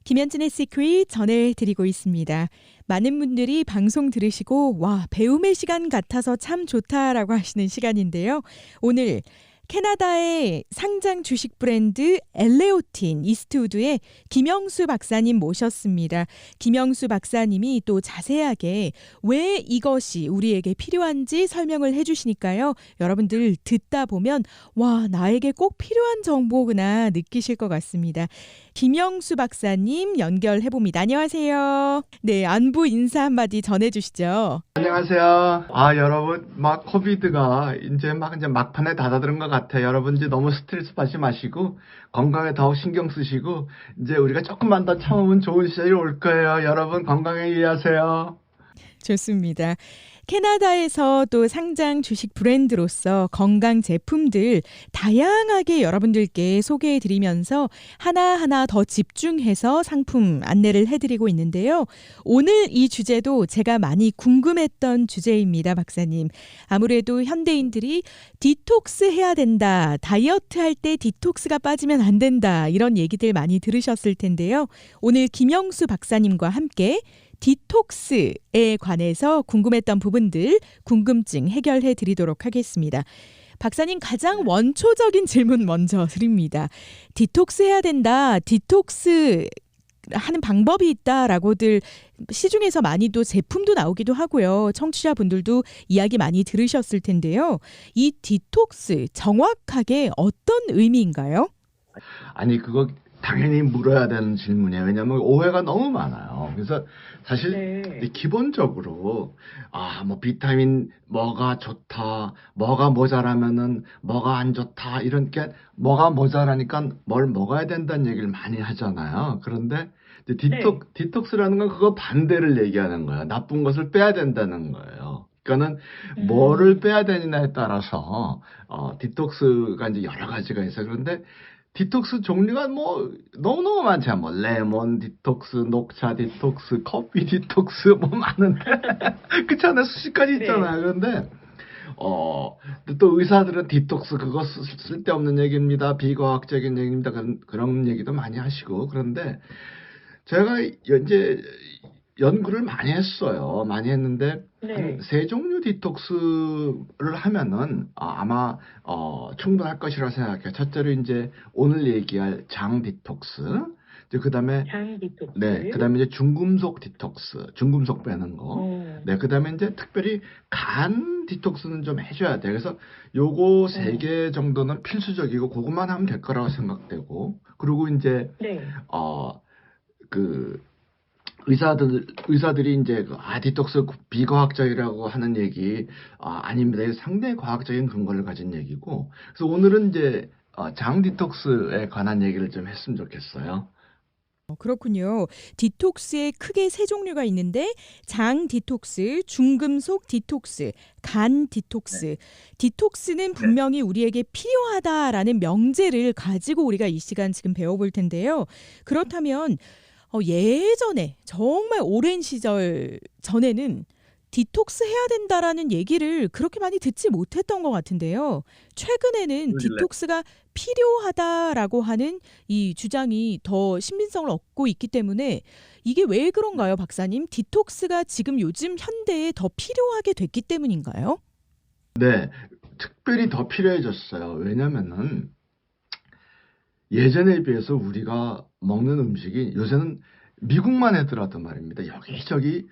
김현진의 시크릿 전해드리고 있습니다. 많은 분들이 방송 들으시고 와, 배움의 시간 같아서 참 좋다라고 하시는 시간인데요. 오늘 캐나다의 상장 주식 브랜드 엘레오틴 이스트우드의 김영수 박사님 모셨습니다. 김영수 박사님이 또 자세하게 왜 이것이 우리에게 필요한지 설명을 해주시니까요. 여러분들 듣다 보면 와, 나에게 꼭 필요한 정보구나 느끼실 것 같습니다. 김영수 박사님 연결해봅니다. 안녕하세요. 네, 안부 인사 한마디 전해주시죠. 안녕하세요. 여러분, 코비드가 이제 막판에 다다드는 것 같아요. 여러분, 이제 너무 스트레스 받지 마시고, 건강에 더욱 신경 쓰시고, 이제 우리가 조금만 더 참으면 좋은 시절이 올 거예요. 여러분, 건강에 유의하세요. 좋습니다. 캐나다에서 또 상장 주식 브랜드로서 건강 제품들 다양하게 여러분들께 소개해드리면서 하나하나 더 집중해서 상품 안내를 해드리고 있는데요. 오늘 이 주제도 제가 많이 궁금했던 주제입니다, 박사님. 아무래도 현대인들이 디톡스 해야 된다, 다이어트 할 때 디톡스가 빠지면 안 된다, 이런 얘기들 많이 들으셨을 텐데요. 오늘 김영수 박사님과 함께 디톡스에 관해서 궁금했던 부분들, 궁금증 해결해 드리도록 하겠습니다. 박사님, 가장 원초적인 질문 먼저 드립니다. 디톡스 해야 된다, 디톡스 하는 방법이 있다라고들 시중에서 많이 또 제품도 나오기도 하고요. 청취자분들도 이야기 많이 들으셨을 텐데요. 이 디톡스 정확하게 어떤 의미인가요? 아니, 그거 당연히 물어야 되는 질문이에요. 왜냐하면 오해가 너무 많아요. 그래서 사실 기본적으로 비타민 뭐가 좋다, 뭐가 모자라면은 뭐가 안 좋다, 이런 게 뭐가 모자라니까 뭘 먹어야 된다는 얘기를 많이 하잖아요. 그런데 이제 디톡스라는 건 그거 반대를 얘기하는 거예요. 나쁜 것을 빼야 된다는 거예요. 그러니까는 뭐를 빼야 되느냐에 따라서 디톡스가 이제 여러 가지가 있어요. 그런데 디톡스 종류가 너무너무 많죠. 레몬 디톡스, 녹차 디톡스, 커피 디톡스 많은데 그렇잖아요. 수십 가지 있잖아요. 그런데 또 의사들은 디톡스 그거 쓸데없는 얘기입니다. 비과학적인 얘기입니다. 그런 얘기도 많이 하시고. 그런데 제가 이제 연구를 많이 했어요. 많이 했는데 한 세 종류 디톡스를 하면은 아마 충분할 것이라 생각해요. 첫째로 이제 오늘 얘기할 장 디톡스, 이제 그다음에 장 디톡스. 네, 그다음에 이제 중금속 디톡스, 중금속 빼는 거. 네, 그다음에 이제 특별히 간 디톡스는 좀 해줘야 돼요. 그래서 요거 세 개 정도는 필수적이고 그것만 하면 될 거라고 생각되고, 그리고 이제 의사들이 이제 디톡스 비과학적이라고 하는 얘기 아닙니다. 상당히 과학적인 근거를 가진 얘기고, 그래서 오늘은 이제 장 디톡스에 관한 얘기를 좀 했으면 좋겠어요. 그렇군요. 디톡스에 크게 세 종류가 있는데 장 디톡스, 중금속 디톡스, 간 디톡스. 디톡스는 분명히 우리에게 필요하다라는 명제를 가지고 우리가 이 시간 지금 배워볼 텐데요. 그렇다면 예전에 정말 오랜 시절 전에는 디톡스 해야 된다라는 얘기를 그렇게 많이 듣지 못했던 것 같은데요. 최근에는 디톡스가 필요하다라고 하는 이 주장이 더 신빙성을 얻고 있기 때문에 이게 왜 그런가요, 박사님? 디톡스가 지금 요즘 현대에 더 필요하게 됐기 때문인가요? 네, 특별히 더 필요해졌어요. 왜냐면은 예전에 비해서 우리가 먹는 음식이 요새는 미국만 하더라도 말입니다. 여기저기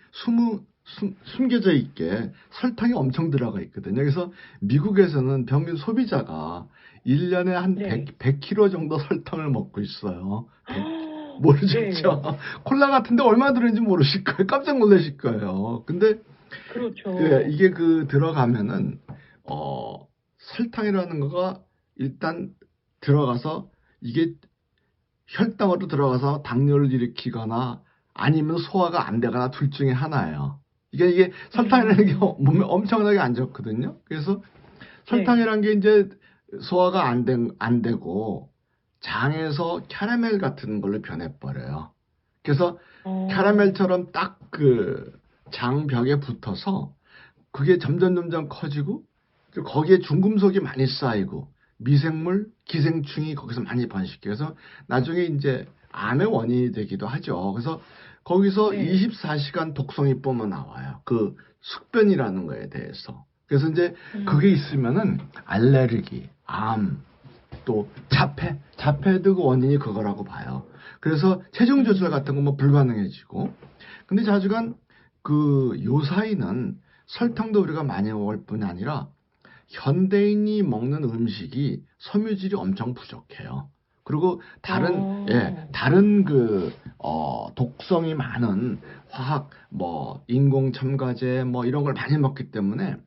숨겨져 있게 설탕이 엄청 들어가 있거든요. 그래서 미국에서는 평균 소비자가 1년에 한 100kg 정도 설탕을 먹고 있어요. 모르셨죠? 콜라 같은데 얼마나 들어있는지 모르실 거예요. 깜짝 놀라실 거예요. 근데 그렇죠. 이게 들어가면은 설탕이라는 거가 일단 들어가서 이게 혈당으로 들어가서 당뇨를 일으키거나 아니면 소화가 안 되거나 둘 중에 하나예요. 이게 설탕이라는 게 몸에 엄청나게 안 좋거든요. 그래서 설탕이라는 게 이제 소화가 안 되고 장에서 캐러멜 같은 걸로 변해버려요. 그래서 캐러멜처럼 딱 그 장벽에 붙어서 그게 점점 커지고 거기에 중금속이 많이 쌓이고 미생물, 기생충이 거기서 많이 번식해서 나중에 이제 암의 원인이 되기도 하죠. 그래서 거기서 네. 24시간 독성이 뿜어 나와요. 그 숙변이라는 거에 대해서. 그래서 이제 그게 있으면은 알레르기, 암, 또 자폐도 그 원인이 그거라고 봐요. 그래서 체중 조절 같은 거 뭐 불가능해지고. 근데 자주간 그 요 사이는 설탕도 우리가 많이 먹을 뿐이 아니라 현대인이 먹는 음식이 섬유질이 엄청 부족해요. 그리고 다른 독성이 많은 화학, 뭐, 인공 첨가제, 뭐, 이런 걸 많이 먹기 때문에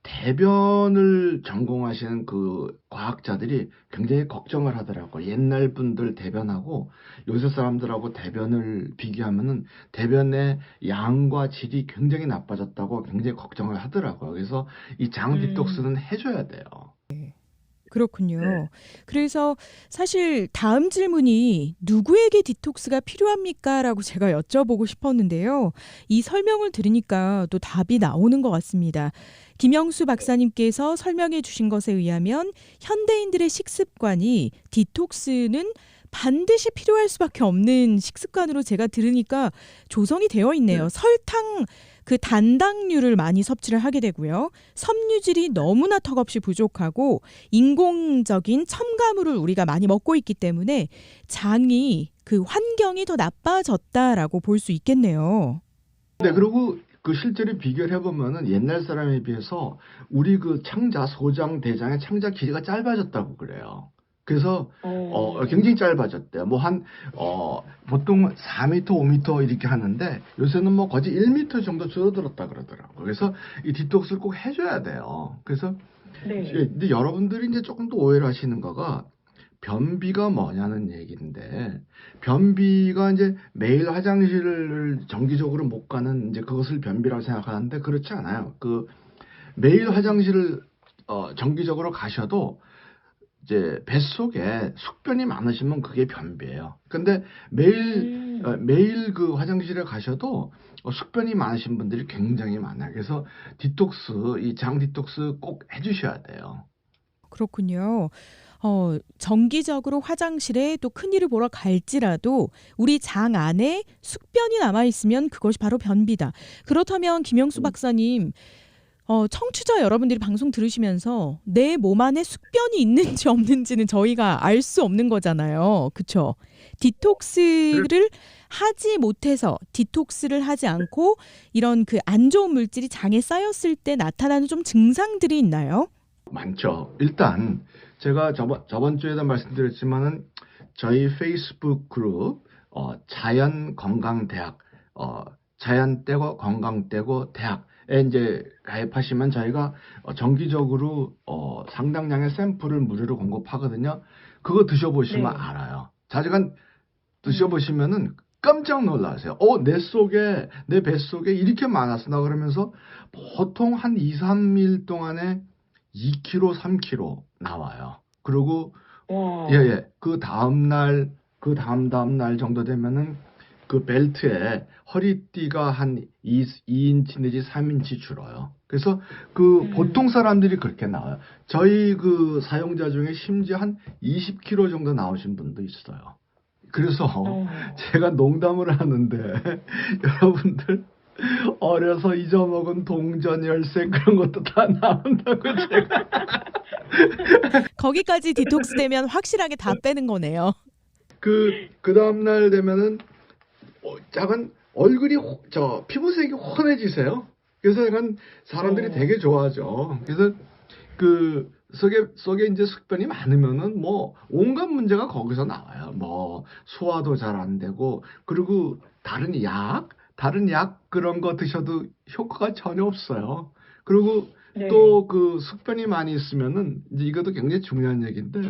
대변을 전공하시는 그 과학자들이 굉장히 걱정을 하더라고요. 옛날 분들 대변하고 요새 사람들하고 대변을 비교하면은 대변의 양과 질이 굉장히 나빠졌다고 굉장히 걱정을 하더라고요. 그래서 이 장 디톡스는 해줘야 돼요. 그렇군요. 그래서 사실 다음 질문이 누구에게 디톡스가 필요합니까? 라고 제가 여쭤보고 싶었는데요. 이 설명을 들으니까 또 답이 나오는 것 같습니다. 김영수 박사님께서 설명해 주신 것에 의하면 현대인들의 식습관이 디톡스는 반드시 필요할 수밖에 없는 식습관으로 제가 들으니까 조성이 되어 있네요. 설탕, 그 단당류를 많이 섭취를 하게 되고요. 섬유질이 너무나 턱없이 부족하고 인공적인 첨가물을 우리가 많이 먹고 있기 때문에 장이 그 환경이 더 나빠졌다라고 볼 수 있겠네요. 네, 그리고 그 실제로 비교를 해보면은 옛날 사람에 비해서 우리 그 창자, 소장, 대장의 창자 길이가 짧아졌다고 그래요. 그래서 굉장히 짧아졌대요. 뭐 보통 4m, 5m 이렇게 하는데 요새는 뭐 거의 1m 정도 줄어들었다 그러더라고요. 그래서 이 디톡스를 꼭 해줘야 돼요. 그래서 근데 여러분들이 이제 조금 더 오해를 하시는 거가 변비가 뭐냐는 얘기인데, 변비가 이제 매일 화장실을 정기적으로 못 가는 이제 그것을 변비라고 생각하는데 그렇지 않아요. 그 매일 화장실을 정기적으로 가셔도 이제 뱃속에 숙변이 많으시면 그게 변비예요. 근데 매일 그 화장실에 가셔도 숙변이 많으신 분들이 굉장히 많아요. 그래서 이 장 디톡스 꼭 해주셔야 돼요. 그렇군요. 정기적으로 화장실에 또 큰일을 보러 갈지라도 우리 장 안에 숙변이 남아있으면 그것이 바로 변비다. 그렇다면 김영수 박사님, 청취자 여러분들이 방송 들으시면서 내 몸 안에 숙변이 있는지 없는지는 저희가 알 수 없는 거잖아요. 그렇죠? 디톡스를 하지 못해서 디톡스를 하지 않고 이런 그 안 좋은 물질이 장에 쌓였을 때 나타나는 좀 증상들이 있나요? 많죠. 일단 제가 저번 주에도 말씀드렸지만은 저희 페이스북 그룹 자연건강대학 자연 떼고 건강 떼고 대학에 이제 가입하시면 저희가 정기적으로 상당량의 샘플을 무료로 공급하거든요. 그거 드셔보시면 알아요. 자주간 드셔보시면은 깜짝 놀라세요. 내 뱃속에 이렇게 많았구나 그러면서 보통 한 2, 3일 동안에 2kg, 3kg 나와요. 그리고 그 다음날, 그 다음날 정도 되면은 그 벨트에 허리띠가 한 2인치 내지 3인치 줄어요. 그래서 그 보통 사람들이 그렇게 나와요. 저희 그 사용자 중에 심지어 한 20kg 정도 나오신 분도 있어요. 그래서 제가 농담을 하는데 여러분들 어려서 잊어먹은 동전 열쇠 그런 것도 다 나온다고 제가. 거기까지 디톡스 되면 확실하게 다 빼는 거네요. 그 다음날 되면은 작은 얼굴이 피부색이 환해지세요. 그래서 약간 사람들이 되게 좋아하죠. 그래서 그 속에 이제 숙변이 많으면은 뭐 온갖 문제가 거기서 나와요. 뭐 소화도 잘 안 되고, 그리고 다른 약 그런 거 드셔도 효과가 전혀 없어요. 그리고 또 그 숙변이 많이 있으면은 이제 이것도 굉장히 중요한 얘기인데,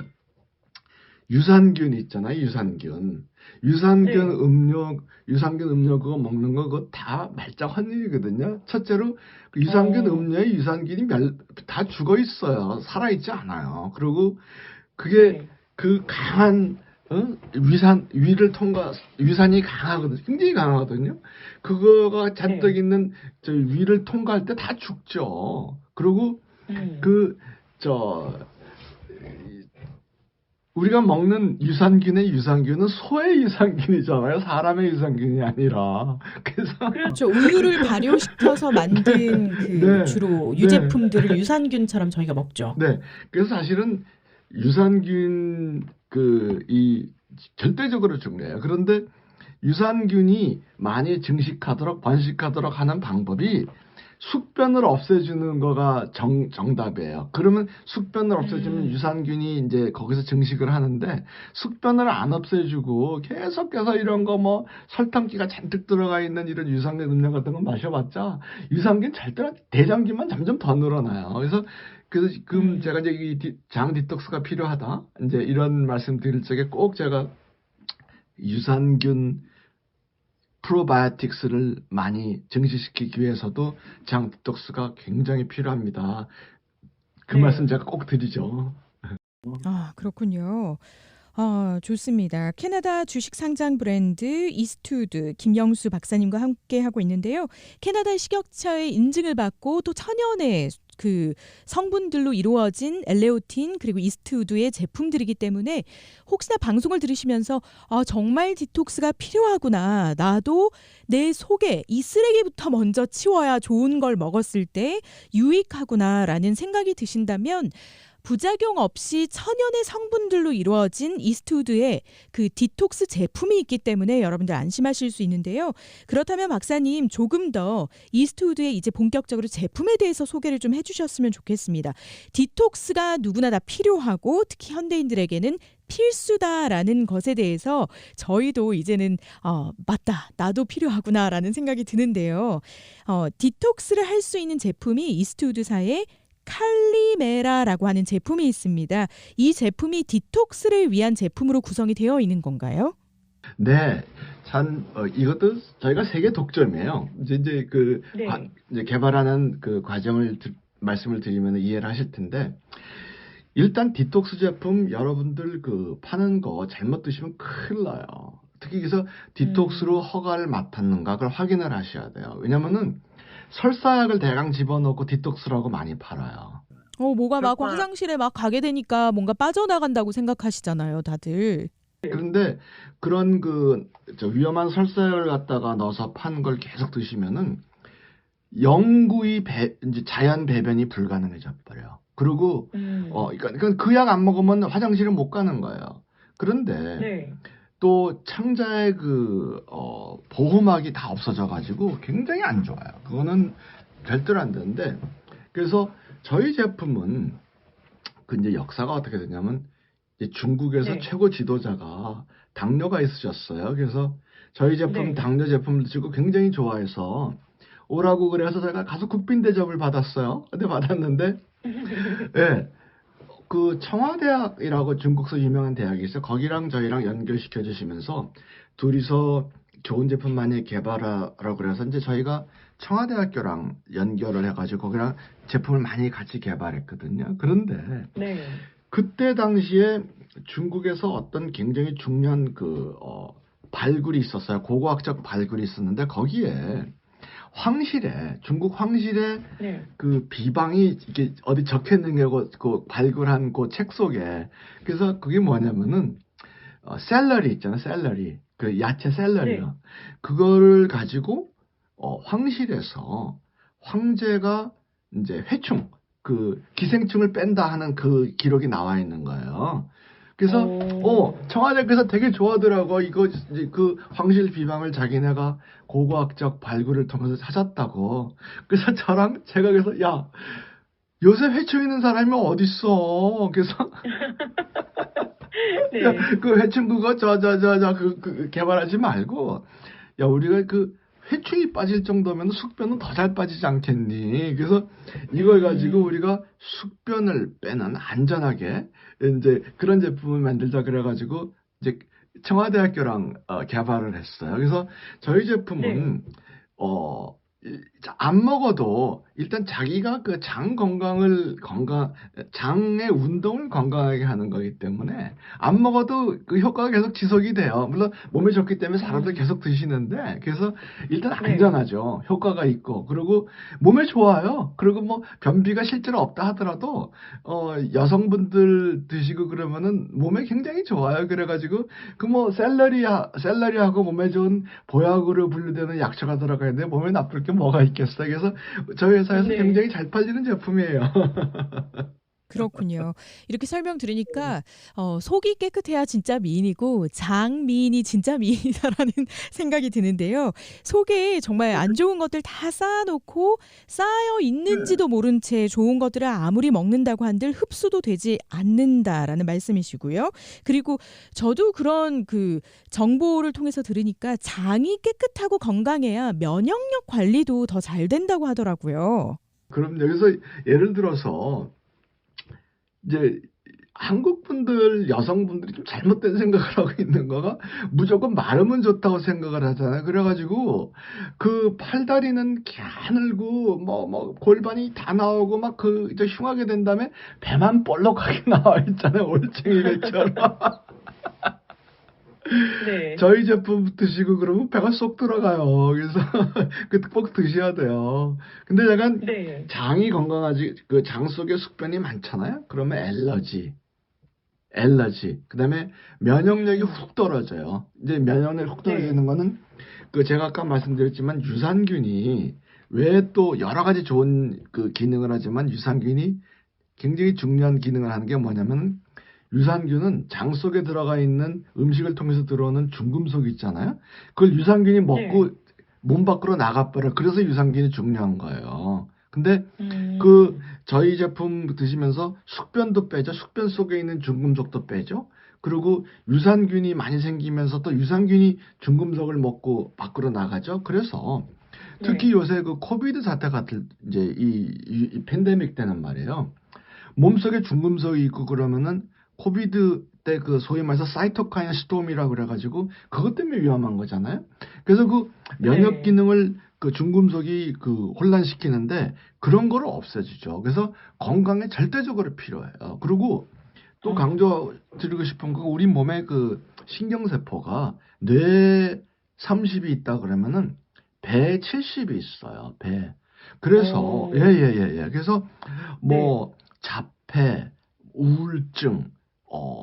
유산균 있잖아요. 유산균 음료 그거 먹는 거 그거 다 말짱한 일이거든요. 첫째로 그 유산균 음료에 유산균이 다 죽어 있어요. 살아 있지 않아요. 그리고 그게 그 강한 위산이 강하거든요. 굉장히 강하거든요. 그거가 잔뜩 있는 저 위를 통과할 때 다 죽죠. 그리고 우리가 먹는 유산균의 유산균은 소의 유산균이잖아요. 사람의 유산균이 아니라. 그래서 그렇죠. 우유를 발효시켜서 만든 그 네, 주로 네, 유제품들을 유산균처럼 저희가 먹죠. 네. 그래서 사실은 유산균 이 절대적으로 중요해요. 그런데 유산균이 많이 증식하도록 번식하도록 하는 방법이 숙변을 없애주는 거가 정답이에요. 그러면 숙변을 없애주면 유산균이 이제 거기서 증식을 하는데 숙변을 안 없애주고 계속해서 이런 거 뭐 설탕기가 잔뜩 들어가 있는 이런 유산균 음료 같은 거 마셔봤자 유산균 절대 대장균만 점점 더 늘어나요. 그래서 지금 제가 이제 장 디톡스가 필요하다 이제 이런 말씀 드릴 적에 꼭 제가 유산균 프로바이오틱스를 많이 증식시키기 위해서도 장 디톡스가 굉장히 필요합니다. 그 네. 말씀 제가 꼭 드리죠. 아, 그렇군요. 좋습니다. 캐나다 주식 상장 브랜드 이스트우드 김영수 박사님과 함께 하고 있는데요. 캐나다 식약처의 인증을 받고 또 천연의 그 성분들로 이루어진 엘레오틴 그리고 이스트우드의 제품들이기 때문에 혹시나 방송을 들으시면서 정말 디톡스가 필요하구나. 나도 내 속에 이 쓰레기부터 먼저 치워야 좋은 걸 먹었을 때 유익하구나라는 생각이 드신다면 부작용 없이 천연의 성분들로 이루어진 이스트우드의 그 디톡스 제품이 있기 때문에 여러분들 안심하실 수 있는데요. 그렇다면 박사님 조금 더 이스트우드의 이제 본격적으로 제품에 대해서 소개를 좀 해주셨으면 좋겠습니다. 디톡스가 누구나 다 필요하고 특히 현대인들에게는 필수다라는 것에 대해서 저희도 이제는 맞다 나도 필요하구나라는 생각이 드는데요. 디톡스를 할 수 있는 제품이 이스트우드사의 칼리메라라고 하는 제품이 있습니다. 이 제품이 디톡스를 위한 제품으로 구성이 되어 있는 건가요? 네, 이것도 저희가 세계 독점이에요. 이제 네. 이제 개발하는 그 과정을 말씀을 드리면 이해를 하실 텐데, 일단 디톡스 제품 여러분들 파는 거 잘못 드시면 큰일 나요. 특히 그래서 디톡스로 허가를 맡았는가 그걸 확인을 하셔야 돼요. 왜냐면은 설사약을 대강 집어넣고 디톡스라고 많이 팔아요. 뭐가 막 화장실에 막 가게 되니까 뭔가 빠져나간다고 생각하시잖아요, 다들. 그런데 그런 위험한 설사약을 갖다가 넣어서 판 걸 계속 드시면은 영구히 이제 자연 배변이 불가능해져 버려요. 그리고 그러니까 그 약 안 먹으면 화장실을 못 가는 거예요. 그런데 네. 또 창자의 보호막이 다 없어져 가지고 굉장히 안 좋아요. 그거는 절대로 안 되는데, 그래서 저희 제품은 이제 역사가 어떻게 되냐면 이제 중국에서 네. 최고 지도자가 당뇨가 있으셨어요. 그래서 저희 제품 네. 당뇨 제품을 드시고 굉장히 좋아해서 오라고 그래서 제가 가서 국빈 대접을 받았어요. 근데 받았는데 예. 청와대학이라고 중국서 유명한 대학이 있어요. 거기랑 저희랑 연결시켜 주시면서 둘이서 좋은 제품 많이 개발하라고 그래서 이제 저희가 청와대학교랑 연결을 해가지고 거기랑 제품을 많이 같이 개발했거든요. 그런데 네. 그때 그때 당시에 중국에서 어떤 굉장히 중요한 발굴이 있었어요. 고고학적 발굴이 있었는데 거기에 중국 황실에 네. 비방이 이게 어디 적혀 있는 게 발굴한 책 속에. 그래서 그게 뭐냐면은 샐러리 있잖아요. 샐러리. 야채 샐러리요. 네. 그거를 가지고 황실에서 황제가 이제 회충 기생충을 뺀다 하는 그 기록이 나와 있는 거예요. 그래서 청와대께서 되게 좋아하더라고. 이거 이제 황실 비방을 자기네가 고고학적 발굴을 통해서 찾았다고. 그래서 제가 그래서 야 요새 회충 있는 사람이 어딨어. 그래서 네. 야, 회충 그거 개발하지 말고 야 우리가 회충이 빠질 정도면 숙변은 더 잘 빠지지 않겠니? 그래서 이걸 가지고 우리가 숙변을 빼는 안전하게 이제 그런 제품을 만들자 그래가지고 이제 청와대학교랑 개발을 했어요. 그래서 저희 제품은 안 먹어도 일단 자기가 그 장의 운동을 건강하게 하는 거기 때문에 안 먹어도 그 효과가 계속 지속이 돼요. 물론 몸에 좋기 때문에 사람들 계속 드시는데, 그래서 일단 네. 안전하죠. 효과가 있고, 그리고 몸에 좋아요. 그리고 뭐 변비가 실제로 없다 하더라도 여성분들 드시고 그러면은 몸에 굉장히 좋아요. 그래가지고 그 뭐 샐러리하고 몸에 좋은 보약으로 분류되는 약초가 들어가 있는데 몸에 나쁠 게 뭐가 있겠어요. 그래서 저희 회사에서 네. 굉장히 잘 팔리는 제품이에요. 그렇군요. 이렇게 설명 들으니까 속이 깨끗해야 진짜 미인이고 장미인이 진짜 미인이다라는 생각이 드는데요. 속에 정말 안 좋은 것들 다 쌓아놓고 쌓여 있는지도 모른 채 좋은 것들을 아무리 먹는다고 한들 흡수도 되지 않는다라는 말씀이시고요. 그리고 저도 그런 그 정보를 통해서 들으니까 장이 깨끗하고 건강해야 면역력 관리도 더 잘 된다고 하더라고요. 그럼 여기서 예를 들어서 이제 한국 분들, 여성분들이 좀 잘못된 생각을 하고 있는 거가 무조건 마르면 좋다고 생각을 하잖아요. 그래가지고 그 팔다리는 가늘고 뭐 골반이 다 나오고 막 이제 흉하게 된 다음에 배만 볼록하게 나와 있잖아요. 올챙이 배처럼. 네. 저희 제품 드시고 그러면 배가 쏙 들어가요. 그래서 꼭 드셔야 돼요. 근데 약간 네. 장이 건강하지, 그 장 속에 숙변이 많잖아요. 그러면 엘러지. 그다음에 면역력이 훅 떨어져요. 이제 면역력이 훅 떨어지는 거는 그 제가 아까 말씀드렸지만 유산균이 왜 또 여러 가지 좋은 그 기능을 하지만 유산균이 굉장히 중요한 기능을 하는 게 뭐냐면, 유산균은 장 속에 들어가 있는 음식을 통해서 들어오는 중금속 있잖아요. 그걸 유산균이 먹고 몸 밖으로 나가버려. 그래서 유산균이 중요한 거예요. 근데 저희 제품 드시면서 숙변도 빼죠. 숙변 속에 있는 중금속도 빼죠. 그리고 유산균이 많이 생기면서 또 유산균이 중금속을 먹고 밖으로 나가죠. 그래서 특히 요새 그 코비드 사태 같은 이제 이 팬데믹 때는 말이에요. 몸속에 중금속이 있고 그러면은 코비드 때 그 소위 말해서 사이토카인 스톰이라고 그래가지고 그것 때문에 위험한 거잖아요. 그래서 그 면역 기능을 그 중금속이 그 혼란시키는데 그런 거를 없애주죠. 그래서 건강에 절대적으로 필요해요. 그리고 또 강조드리고 싶은 거, 우리 몸에 그 신경세포가 뇌 30이 있다 그러면은 배 70이 있어요. 배. 그래서 그래서 뭐 자폐, 우울증,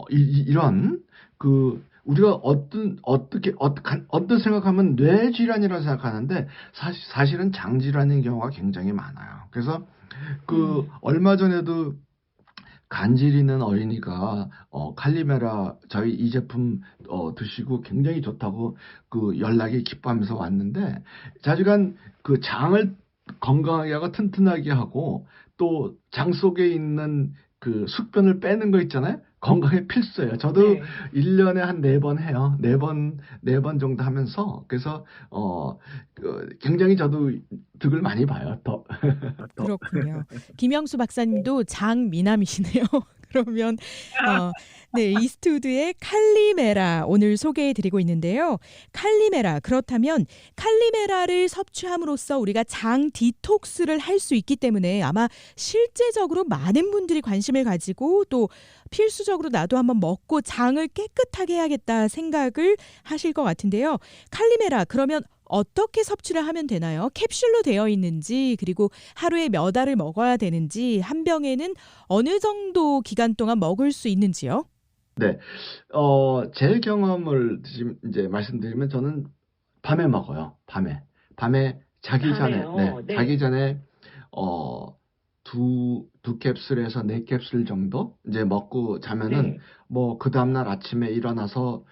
이런 그 우리가 어떤 생각하면 뇌 질환이라고 생각하는데 사실은 장 질환인 경우가 굉장히 많아요. 그래서 그 얼마 전에도 간질 있는 어린이가 칼리메라 저희 이 제품 드시고 굉장히 좋다고 그 연락이 기뻐하면서 왔는데, 자주간 그 장을 건강하게 하고 튼튼하게 하고 또 장 속에 있는 그 숙변을 빼는 거 있잖아요. 건강에 필수예요. 저도 1년에 한 4번 해요. 4번 정도 하면서. 그래서 굉장히 저도 득을 많이 봐요. 더. 그렇군요. 김영수 박사님도 장미남이시네요. 그러면 이스트우드의 칼리메라 오늘 소개해드리고 있는데요. 칼리메라, 그렇다면 칼리메라를 섭취함으로써 우리가 장 디톡스를 할 수 있기 때문에 아마 실제적으로 많은 분들이 관심을 가지고 또 필수적으로 나도 한번 먹고 장을 깨끗하게 해야겠다 생각을 하실 것 같은데요. 칼리메라, 그러면 어떻게 섭취를 하면 되나요? 캡슐로 되어 있는지, 그리고 하루에 몇 알을 먹어야 되는지, 한 병에는 어느 정도 기간 동안 먹을 수 있는지요? 네. 제 경험을 이제 말씀드리면 저는 밤에 먹어요. 밤에 자기 전에, 자기 전에 두 캡슐에서 4캡슐 정도 이제 먹고 자면은 뭐 그 다음날 아침에 일어나서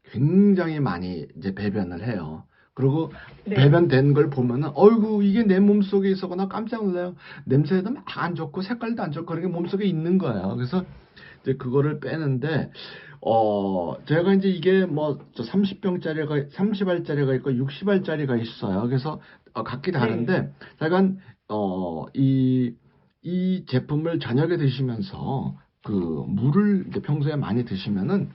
굉장히 많이 이제 배변을 해요. 그리고 배변된 걸 보면은 어이구 이게 내 몸속에 있었구나 깜짝 놀라요. 냄새도 막 안 좋고 색깔도 안 좋고 그런 게 몸속에 있는 거예요. 그래서 이제 그거를 빼는데 제가 이제 이게 뭐 30병짜리가 30알짜리가 있고 60알짜리가 있어요. 그래서 각기 다른데 약간 이 제품을 저녁에 드시면서 그 물을 이제 평소에 많이 드시면은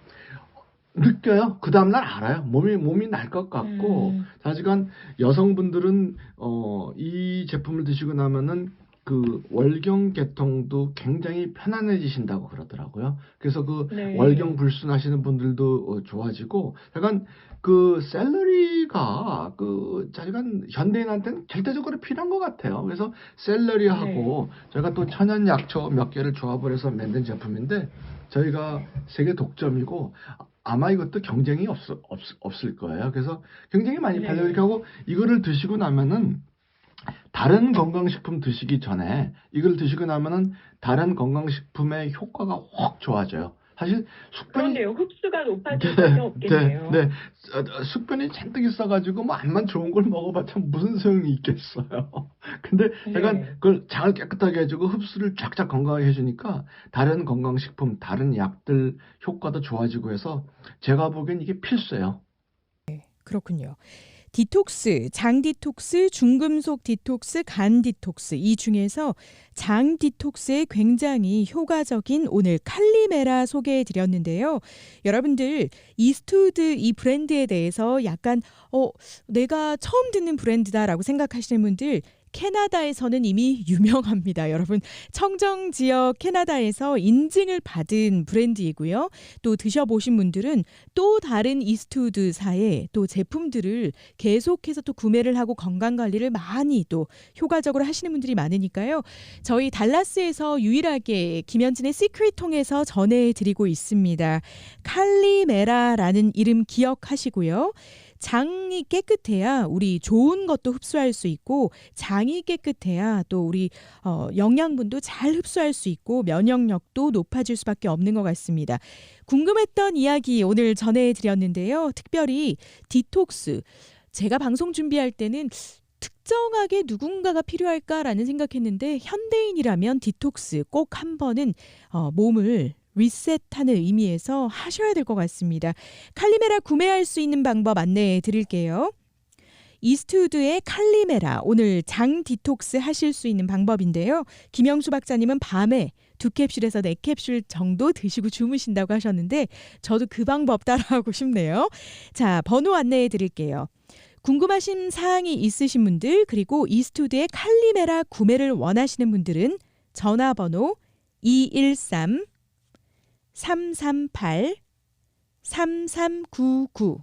느껴요. 그 다음날 알아요. 몸이 날 것 같고, 사실은 여성분들은, 이 제품을 드시고 나면은 그 월경계통도 굉장히 편안해지신다고 그러더라고요. 그래서 그 네. 월경 불순하시는 분들도 좋아지고, 약간 그 샐러리가 그 자기간 현대인한테는 절대적으로 필요한 것 같아요. 그래서 샐러리하고 저희가 또 천연 약초 몇 개를 조합을 해서 만든 제품인데, 저희가 세계 독점이고 아마 이것도 경쟁이 없을 거예요. 그래서 굉장히 많이 팔려요. 이렇게 하고 이거를 드시고 나면은 다른 건강식품 드시기 전에 이걸 드시고 나면은 다른 건강식품의 효과가 확 좋아져요. 사실 숙변이 그런데요, 흡수가 높아질 수밖에 없겠네요. 네. 숙변이 잔뜩 있어가지고 뭐 암만 좋은 걸 먹어봤자 무슨 소용이 있겠어요. 근데 약간 그걸 장을 깨끗하게 해주고 흡수를 쫙쫙 건강하게 해주니까 다른 건강식품, 다른 약들 효과도 좋아지고 해서 제가 보기엔 이게 필수예요. 그렇군요. 디톡스, 장 디톡스, 중금속 디톡스, 간 디톡스 이 중에서 장 디톡스에 굉장히 효과적인 오늘 칼리메라 소개해 드렸는데요. 여러분들 이스투드 이 브랜드에 대해서 약간 내가 처음 듣는 브랜드다라고 생각하시는 분들 캐나다에서는 이미 유명합니다. 여러분 청정 지역 캐나다에서 인증을 받은 브랜드이고요. 또 드셔보신 분들은 또 다른 이스트우드사의 또 제품들을 계속해서 또 구매를 하고 건강관리를 많이 또 효과적으로 하시는 분들이 많으니까요. 저희 달라스에서 유일하게 김현진의 시크릿 통해서 전해드리고 있습니다. 칼리메라라는 이름 기억하시고요. 장이 깨끗해야 우리 좋은 것도 흡수할 수 있고 장이 깨끗해야 또 우리 영양분도 잘 흡수할 수 있고 면역력도 높아질 수밖에 없는 것 같습니다. 궁금했던 이야기 오늘 전해드렸는데요. 특별히 디톡스. 제가 방송 준비할 때는 특정하게 누군가가 필요할까라는 생각했는데 현대인이라면 디톡스 꼭 한 번은 몸을 리셋하는 의미에서 하셔야 될 것 같습니다. 칼리메라 구매할 수 있는 방법 안내해 드릴게요. 이스트우드의 칼리메라 오늘 장 디톡스 하실 수 있는 방법인데요. 김영수 박사님은 밤에 2캡슐에서 4캡슐 정도 드시고 주무신다고 하셨는데 저도 그 방법 따라하고 싶네요. 자, 번호 안내해 드릴게요. 궁금하신 사항이 있으신 분들 그리고 이스트우드의 칼리메라 구매를 원하시는 분들은 전화번호 213-338-3399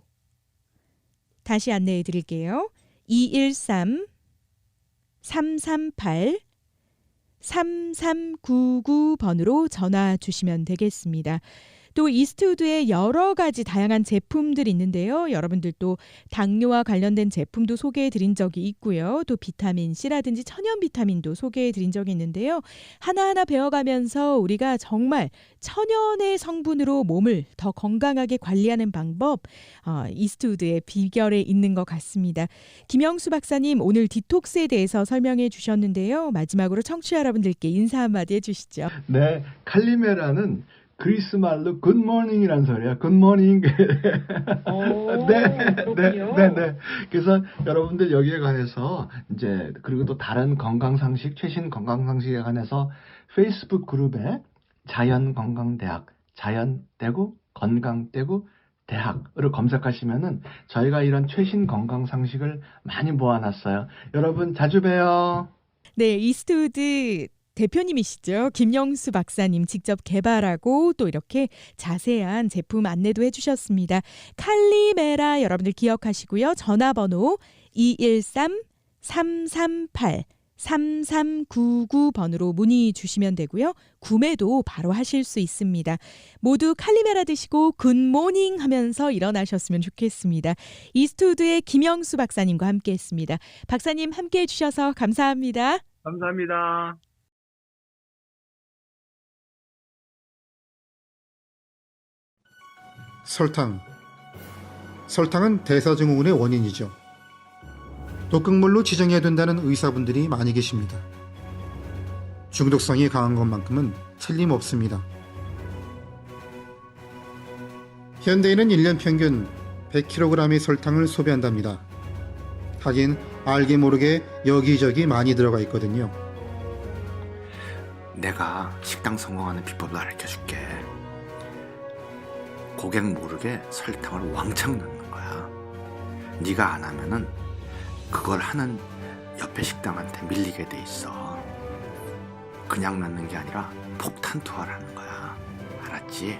다시 안내해 드릴게요. 213-338-3399번으로 전화 주시면 되겠습니다. 또 이스트우드의 여러 가지 다양한 제품들이 있는데요. 여러분들도 당뇨와 관련된 제품도 소개해드린 적이 있고요. 또 비타민C라든지 천연 비타민도 소개해드린 적이 있는데요. 하나하나 배워가면서 우리가 정말 천연의 성분으로 몸을 더 건강하게 관리하는 방법 이스트우드의 비결에 있는 것 같습니다. 김영수 박사님 오늘 디톡스에 대해서 설명해 주셨는데요. 마지막으로 청취자 여러분들께 인사 한마디 해주시죠. 네, 칼리메라는 그리스 말로 굿모닝이라는 소리야. 굿모닝. 네. 그래서 여러분들 여기에 관해서 이제 그리고 또 다른 건강상식, 최신 건강상식에 관해서 페이스북 그룹에 자연건강대학, 자연대구, 건강대구, 대학을 검색하시면은 저희가 이런 최신 건강상식을 많이 모아놨어요. 여러분 자주 봬요. 네, 이스트우드 대표님이시죠. 김영수 박사님 직접 개발하고 또 이렇게 자세한 제품 안내도 해주셨습니다. 칼리메라 여러분들 기억하시고요. 전화번호 213-338-3399번으로 문의 주시면 되고요. 구매도 바로 하실 수 있습니다. 모두 칼리메라 드시고 굿모닝 하면서 일어나셨으면 좋겠습니다. 이스트우드의 김영수 박사님과 함께했습니다. 박사님 함께해 주셔서 감사합니다. 감사합니다. 설탕은 대사증후군의 원인이죠. 독극물로 지정해야 된다는 의사분들이 많이 계십니다. 중독성이 강한 것만큼은 틀림없습니다. 현대인은 1년 평균 100kg의 설탕을 소비한답니다. 하긴 알게 모르게 여기저기 많이 들어가 있거든요. 내가 식당 성공하는 비법을 알려줄게. 고객 모르게 설탕을 왕창 넣는 거야. 네가 안 하면은 그걸 하는 옆에 식당한테 밀리게 돼 있어. 그냥 넣는 게 아니라 폭탄 투하라는 거야. 알았지?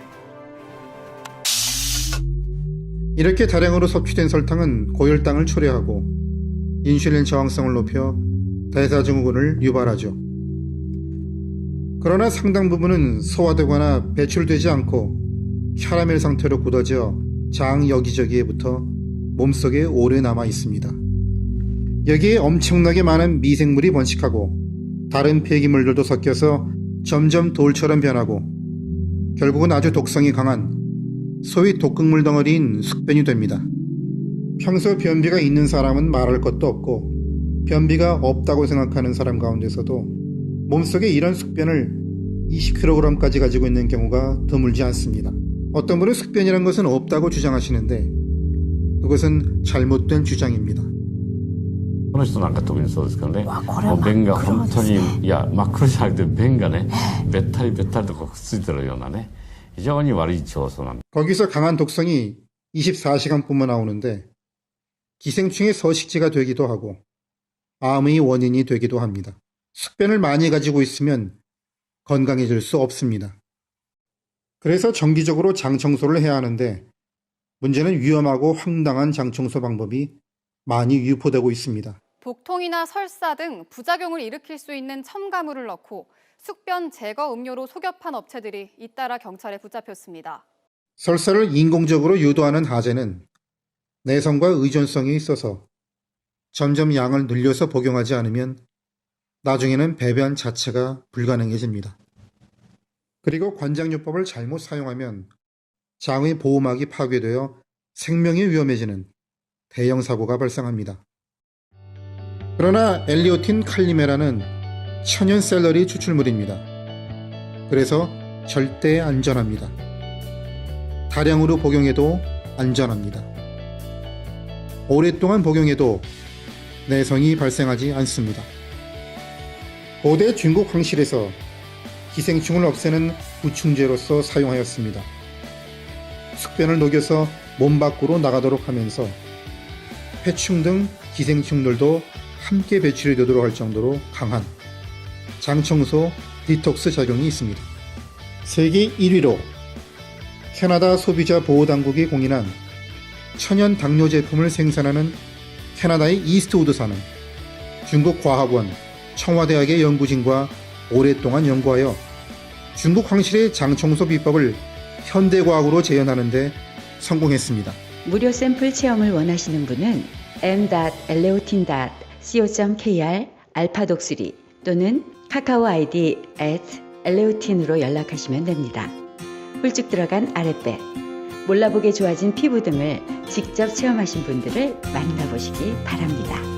이렇게 다량으로 섭취된 설탕은 고혈당을 초래하고 인슐린 저항성을 높여 대사증후군을 유발하죠. 그러나 상당 부분은 소화되거나 배출되지 않고 캐러멜 상태로 굳어져 장 여기저기에 붙어 몸속에 오래 남아 있습니다. 여기에 엄청나게 많은 미생물이 번식하고 다른 폐기물들도 섞여서 점점 돌처럼 변하고 결국은 아주 독성이 강한 소위 독극물 덩어리인 숙변이 됩니다. 평소 변비가 있는 사람은 말할 것도 없고 변비가 없다고 생각하는 사람 가운데서도 몸속에 이런 숙변을 20kg까지 가지고 있는 경우가 드물지 않습니다. 어떤 분은 숙변이란 것은 없다고 주장하시는데 그것은 잘못된 주장입니다. この人なんか特にそうですけどね、もう便が本当に、いや真っ黒じゃなくて便がね、べったりべったりとくっついてるようなね、非常に悪い調素なんです。 거기서 강한 독성이 24시간뿐만 나오는데 기생충의 서식지가 되기도 하고 암의 원인이 되기도 합니다. 숙변을 많이 가지고 있으면 건강해질 수 없습니다. 그래서 정기적으로 장 청소를 해야 하는데 문제는 위험하고 황당한 장 청소 방법이 많이 유포되고 있습니다. 복통이나 설사 등 부작용을 일으킬 수 있는 첨가물을 넣고 숙변 제거 음료로 속여판 업체들이 잇따라 경찰에 붙잡혔습니다. 설사를 인공적으로 유도하는 하재는 내성과 의존성이 있어서 점점 양을 늘려서 복용하지 않으면 나중에는 배변 자체가 불가능해집니다. 그리고 관장요법을 잘못 사용하면 장의 보호막이 파괴되어 생명이 위험해지는 대형 사고가 발생합니다. 그러나 엘리오틴 칼리메라는 천연 샐러리 추출물입니다. 그래서 절대 안전합니다. 다량으로 복용해도 안전합니다. 오랫동안 복용해도 내성이 발생하지 않습니다. 고대 중국 황실에서 기생충을 없애는 구충제로서 사용하였습니다. 숙변을 녹여서 몸 밖으로 나가도록 하면서 해충 등 기생충들도 함께 배출이 되도록 할 정도로 강한 장청소 디톡스 작용이 있습니다. 세계 1위로 캐나다 소비자 보호당국이 공인한 천연 당뇨 제품을 생산하는 캐나다의 이스트우드사는 중국 과학원 청와대학의 연구진과 오랫동안 연구하여 중국 황실의 장청소 비법을 현대과학으로 재현하는 데 성공했습니다. 무료 샘플 체험을 원하시는 분은 m.eleotin.co.kr 알파독수리 또는 카카오 아이디 @eleotin으로 연락하시면 됩니다. 훌쭉 들어간 아랫배, 몰라보게 좋아진 피부 등을 직접 체험하신 분들을 만나보시기 바랍니다.